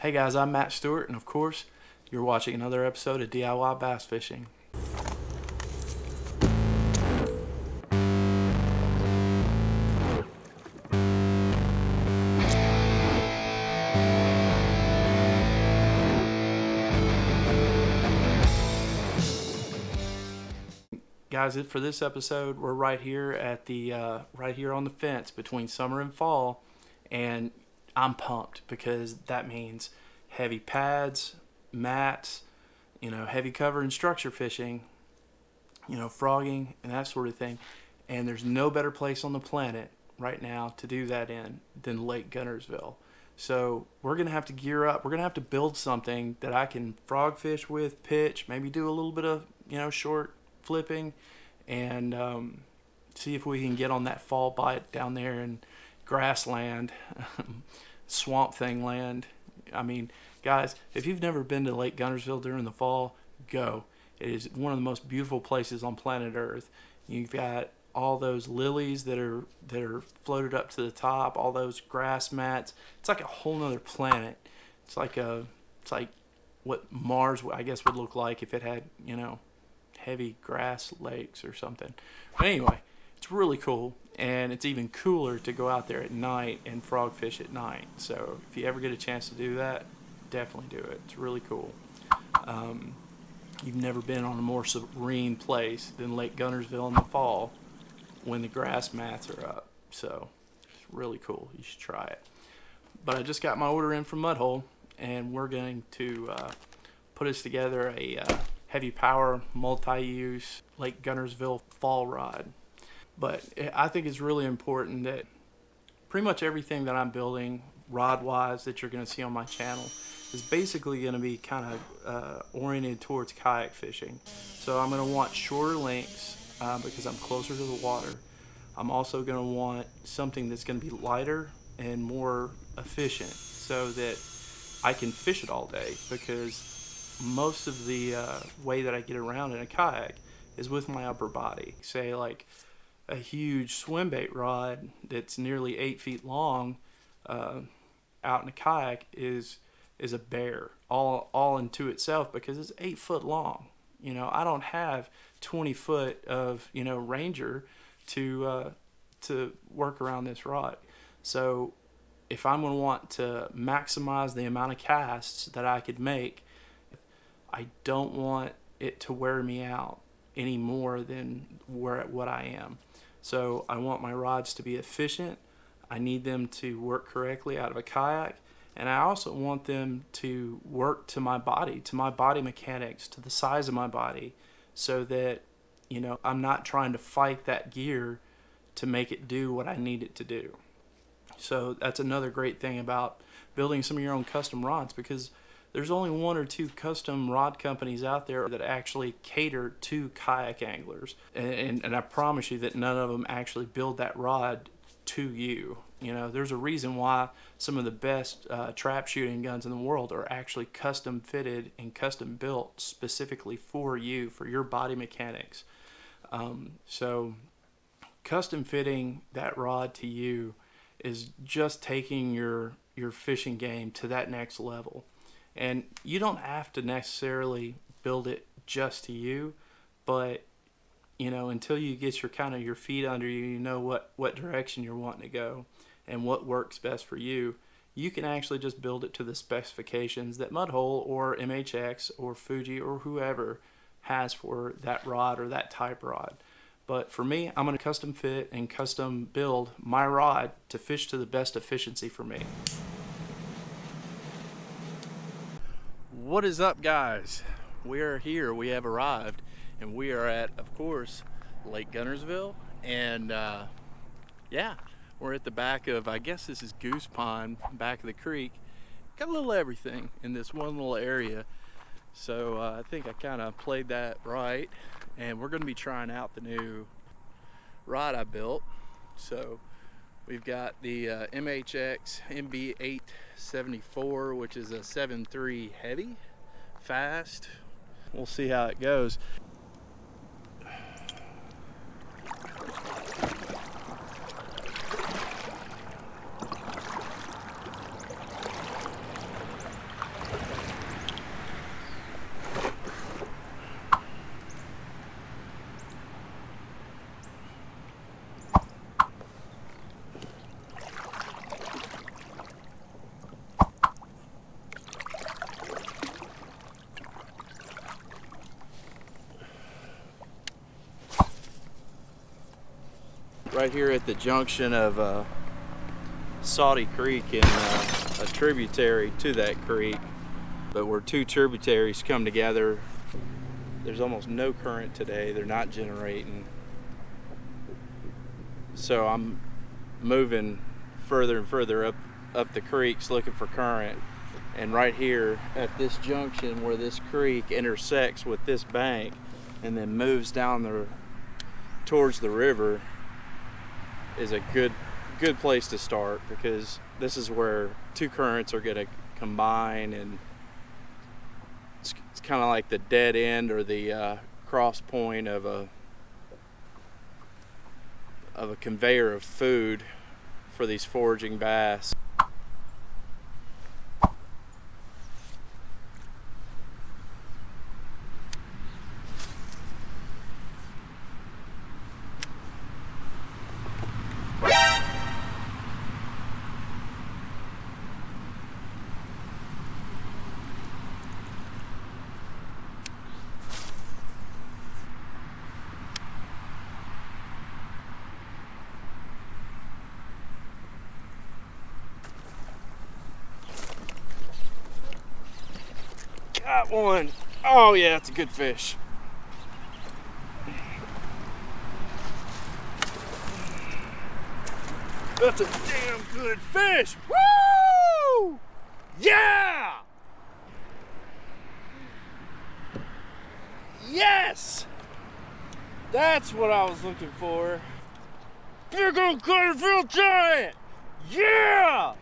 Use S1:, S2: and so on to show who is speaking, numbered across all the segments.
S1: Hey guys, I'm Matt Stewart, and of course, you're watching another episode of DIY Bass Fishing. Guys, for this episode, we're right here at the right here on the fence between summer and fall, and I'm pumped because that means heavy pads, mats, heavy cover and structure fishing, frogging and that sort of thing. And there's no better place on the planet right now to do that in than Lake Guntersville. So we're going to have to gear up. We're going to have to build something that I can frog fish with, pitch, maybe do a little bit of, short flipping, and see if we can get on that fall bite down there in grassland, swamp thing land. I mean, guys, if you've never been to Lake Guntersville during the fall, go. It is one of the most beautiful places on planet Earth. You've got all those lilies that are floated up to the top, all those grass mats. It's like a whole nother planet. It's like what Mars, I guess, would look like if it had, heavy grass lakes or something. But anyway, it's really cool, and it's even cooler to go out there at night and frog fish at night. So if you ever get a chance to do that, definitely do it. It's really cool. You've never been on a more serene place than Lake Guntersville in the fall when the grass mats are up. So it's really cool. You should try it. But I just got my order in from Mudhole, and we're going to put us together a heavy power, multi-use Lake Guntersville fall rod. But I think it's really important that pretty much everything that I'm building rod-wise that you're going to see on my channel is basically going to be kind of oriented towards kayak fishing. So I'm going to want shorter lengths because I'm closer to the water. I'm also going to want something that's going to be lighter and more efficient so that I can fish it all day, because most of the way that I get around in a kayak is with my upper body. Say like a huge swim bait rod that's nearly 8 feet long out in a kayak is a bear all into itself, because it's 8 foot long. I don't have 20 foot of Ranger to work around this rod. So if I'm going to want to maximize the amount of casts that I could make, I don't want it to wear me out any more than what I am. So I want my rods to be efficient. I need them to work correctly out of a kayak. And I also want them to work to my body mechanics, to the size of my body, so that, I'm not trying to fight that gear to make it do what I need it to do. So that's another great thing about building some of your own custom rods, because there's only one or two custom rod companies out there that actually cater to kayak anglers. And I promise you that none of them actually build that rod to you. There's a reason why some of the best trap shooting guns in the world are actually custom fitted and custom built specifically for you, for your body mechanics. So custom fitting that rod to you is just taking your fishing game to that next level. And you don't have to necessarily build it just to you, but until you get your feet under you, what direction you're wanting to go and what works best for you, you can actually just build it to the specifications that Mudhole or MHX or Fuji or whoever has for that rod or that type rod. But for me, I'm going to custom fit and custom build my rod to fish to the best efficiency for me. What is up, guys? We are here. We have arrived, and we are at, of course, Lake Guntersville. And we're at the back of, I guess this is Goose Pond, back of the creek. Got a little everything in this one little area. So I think I kind of played that right. And we're going to be trying out the new rod I built. So we've got the MHX MB874, which is a 7.3 heavy, fast. We'll see how it goes. right here at the junction of Salty Creek and a tributary to that creek. But where two tributaries come together, there's almost no current today. They're not generating. So I'm moving further and further up the creeks looking for current. And right here at this junction where this creek intersects with this bank and then moves down towards the river is a good place to start, because this is where two currents are going to combine, and it's kind of like the dead end or the cross point of a conveyor of food for these foraging bass. Got one. Oh yeah, it's a good fish. That's a damn good fish. Woo! Yeah! Yes! That's what I was looking for. Big old Guntersville giant! Yeah!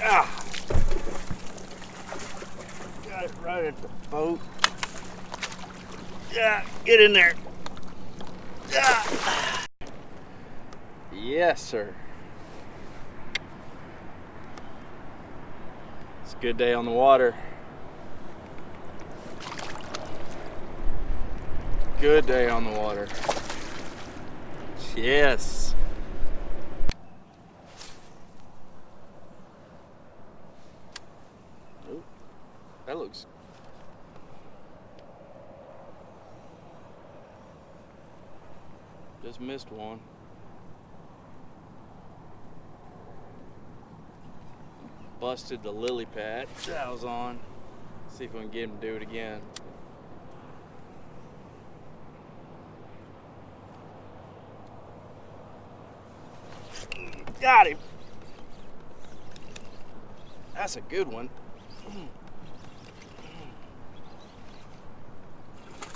S1: Ah. Got it right at the boat. Yeah, get in there. Ah. Yes, sir. It's a good day on the water. Good day on the water. Yes. Ooh, that looks. Just missed one. Busted the lily pad that I was on. See if we can get him to do it again. Got him. That's a good one.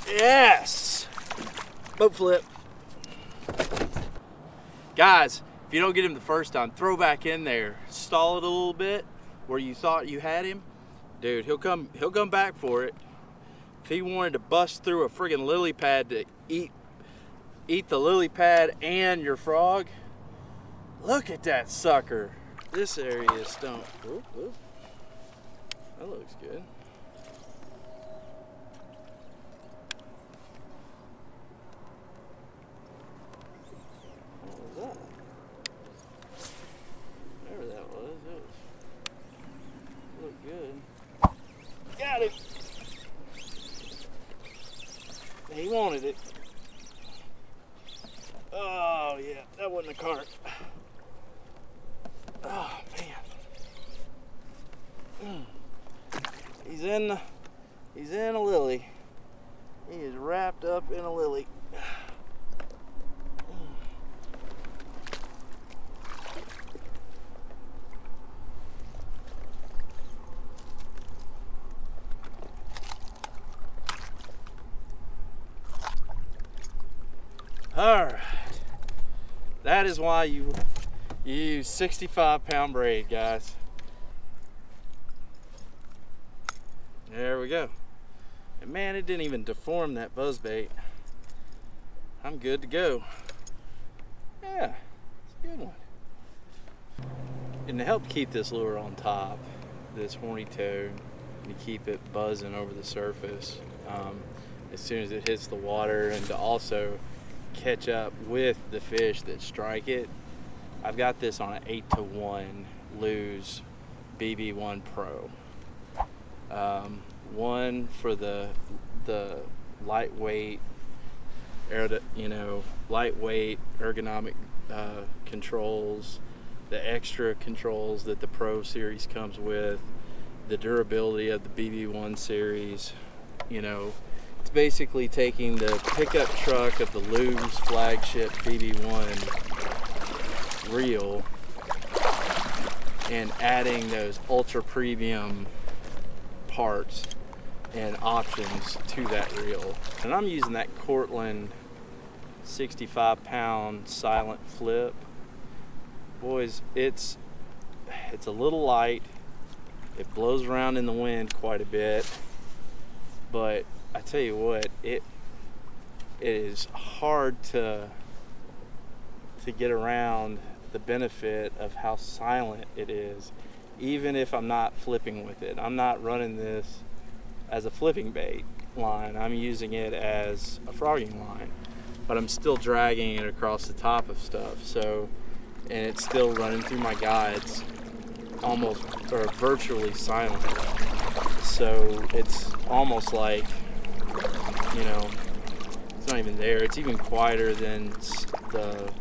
S1: Yes. Boat flip. Guys, if you don't get him the first time, throw back in there. Stall it a little bit where you thought you had him. Dude, he'll come back for it. If he wanted to bust through a friggin' lily pad to eat the lily pad and your frog, look at that sucker. This area is stumped. Oop, oop. That looks good. What was that? Whatever that was, it looked good. Got it. He wanted it. Oh yeah, that wasn't a carp. Oh man. He's in a lily. He is wrapped up in a lily. All right. That is why you use 65-pound braid, guys. There we go. And man, it didn't even deform that buzzbait. I'm good to go. Yeah, it's a good one. And to help keep this lure on top,
S2: this horny toad to keep it buzzing over the surface as soon as it hits the water, and to also catch up with the fish that strike it. I've got this on an 8-to-1 Lews BB1 Pro. One for the lightweight, lightweight ergonomic controls, the extra controls that the Pro series comes with, the durability of the BB1 series. It's basically taking the pickup truck of the Lews flagship BB1 reel and adding those ultra premium parts and options to that reel. And I'm using that Cortland 65-pound silent flip. Boys, it's a little light. It blows around in the wind quite a bit, but I tell you what, it is hard to get around the benefit of how silent it is, even if I'm not flipping with it. I'm not running this as a flipping bait line. I'm using it as a frogging line, but I'm still dragging it across the top of stuff. So, and it's still running through my guides, almost or virtually silent. So it's almost like, it's not even there. It's even quieter than the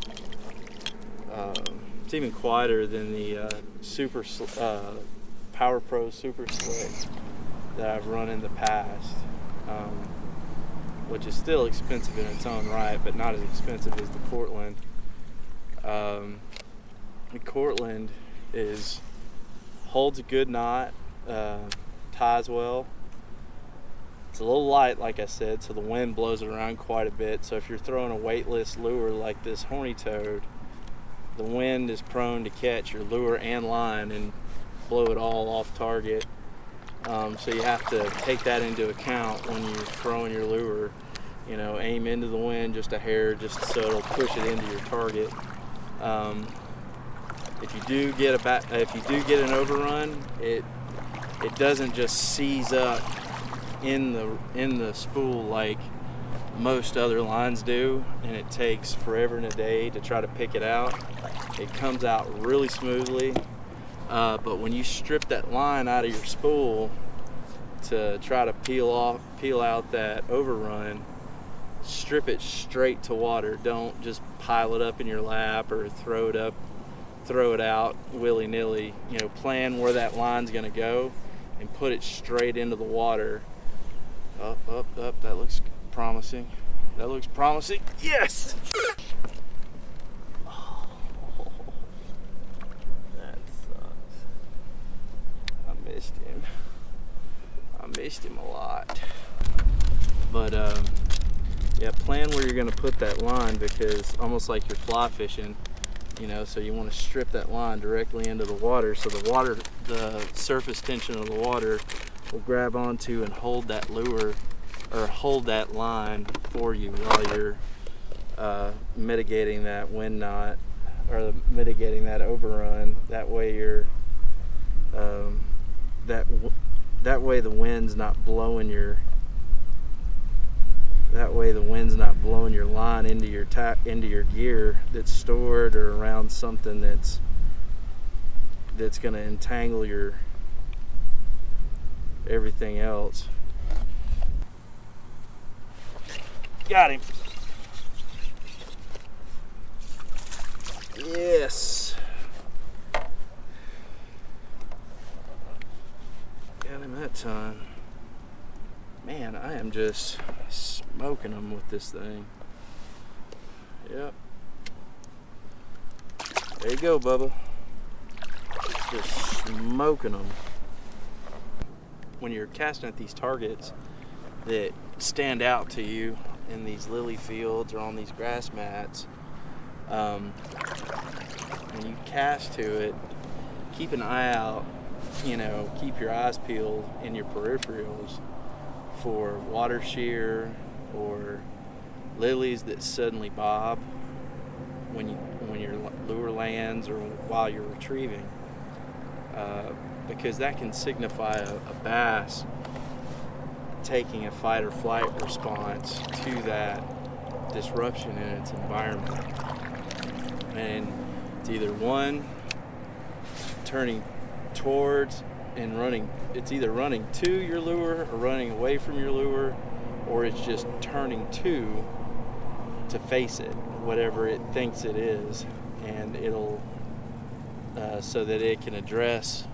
S2: Super Power Pro Super Slick that I've run in the past, which is still expensive in its own right, but not as expensive as the Cortland. The Cortland holds a good knot, ties well. It's a little light, like I said, so the wind blows it around quite a bit. So if you're throwing a weightless lure like this horny toad, the wind is prone to catch your lure and line and blow it all off target. So you have to take that into account when you're throwing your lure. Aim into the wind just a hair, just so it'll push it into your target. If you do get an overrun, it doesn't just seize up in the spool like most other lines do, and it takes forever and a day to try to pick it out. It comes out really smoothly, but when you strip that line out of your spool to try to peel out that overrun, strip it straight to water. Don't just pile it up in your lap or throw it out willy-nilly. Plan where that line's going to go and put it straight into the water. Up, that looks promising. Yes! Oh, that sucks. I missed him a lot. But yeah, plan where you're going to put that line, because almost like you're fly fishing, so you want to strip that line directly into the water, so the surface tension of the water will grab onto and hold that lure, or hold that line for you while you're mitigating that wind knot, or mitigating that overrun. That way you're that way the wind's not blowing your line into your gear that's stored, or around something that's going to entangle your everything else. Got him. Yes. Got him that time. Man, I am just smoking them with this thing. Yep. There you go, Bubba. Just smoking them. When you're casting at these targets that stand out to you in these lily fields or on these grass mats, when you cast to it, keep an eye out, keep your eyes peeled in your peripherals for water shear or lilies that suddenly bob when your lure lands or while you're retrieving. because that can signify a bass taking a fight or flight response to that disruption in its environment. And it's either one, turning towards and running, it's either running to your lure or running away from your lure, or it's just turning to face it, whatever it thinks it is, and it'll so that it can address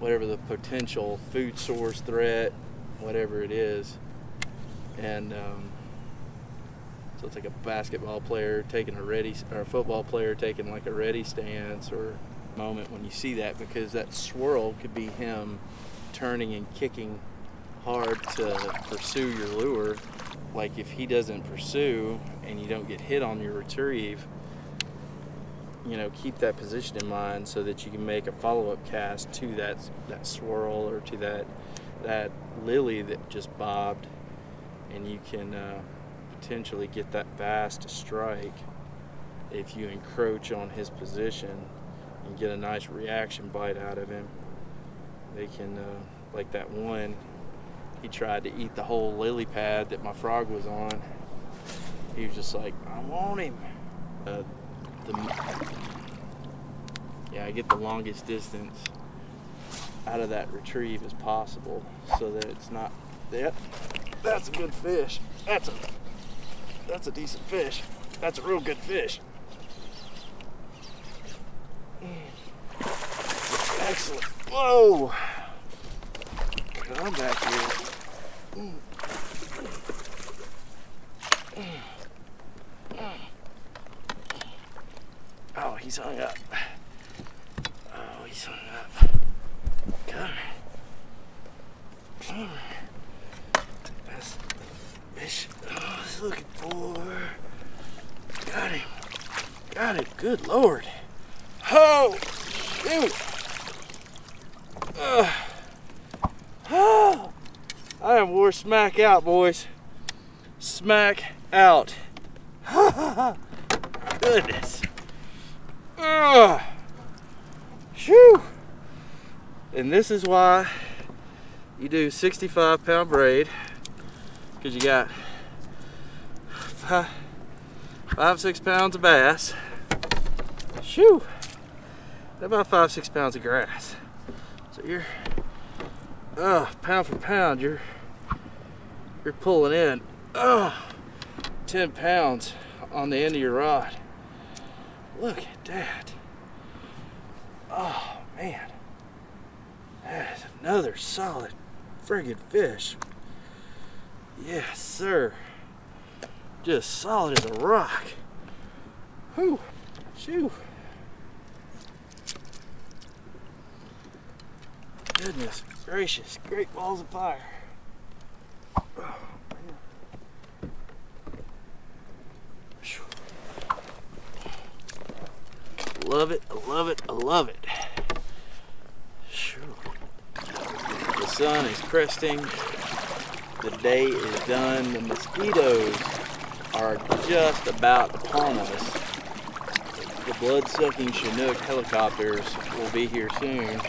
S2: whatever the potential food source threat, whatever it is. And so it's like a basketball player taking a ready, or a football player taking like a ready stance, or moment when you see that, because that swirl could be him turning and kicking hard to pursue your lure. Like if he doesn't pursue and you don't get hit on your retrieve, you know, keep that position in mind so that you can make a follow-up cast to that swirl, or to that lily that just bobbed, and you can potentially get that bass to strike if you encroach on his position and get a nice reaction bite out of him. They can, like that one, he tried to eat the whole lily pad that my frog was on. He was just like, I want him. Yeah, I get the longest distance out of that retrieve as possible, so that it's not. Yep, that's a good fish. That's a decent fish. That's a real good fish. Excellent. Whoa! Come back here. Oh, he's hung up. Oh, he's hung up. Come here. That's the fish I was looking for. Got him. Got it. Good Lord. Oh, shoot. Oh, I am wore smack out, boys. Smack out. Goodness. Shoo. And this is why you do 65-pound braid, because you got 5-6 pounds of bass. Shoo. About 5-6 pounds of grass. So you're pound for pound, you're pulling in 10 pounds on the end of your rod. Look at that. Oh man, that is another solid friggin' fish. Yes sir, just solid as a rock. Whew. Shoo. Goodness gracious, great balls of fire. Oh, man. Love it, I love it, I love it. The sun is cresting, the day is done, the mosquitoes are just about upon us. The blood-sucking Chinook helicopters will be here soon.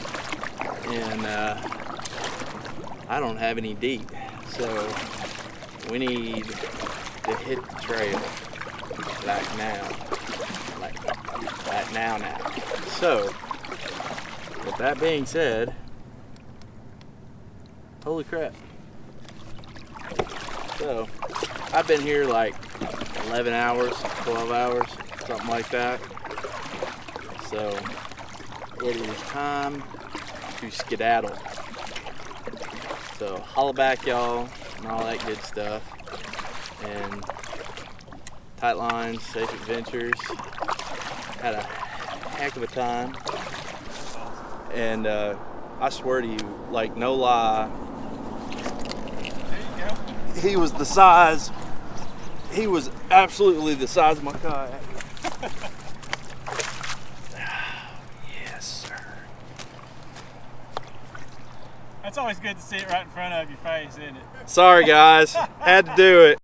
S2: And I don't have any deep, so we need to hit the trail like now, like now. So with that being said, holy crap. So I've been here like 11 hours, 12 hours, something like that. So it is time to skedaddle. So holla back y'all and all that good stuff, and tight lines, safe adventures. Had a heck of a time, and I swear to you, like no lie, he was the size, he was absolutely the size of my kayak.
S3: It's always good to see it right in front of your face, isn't it?
S2: Sorry guys, had to do it.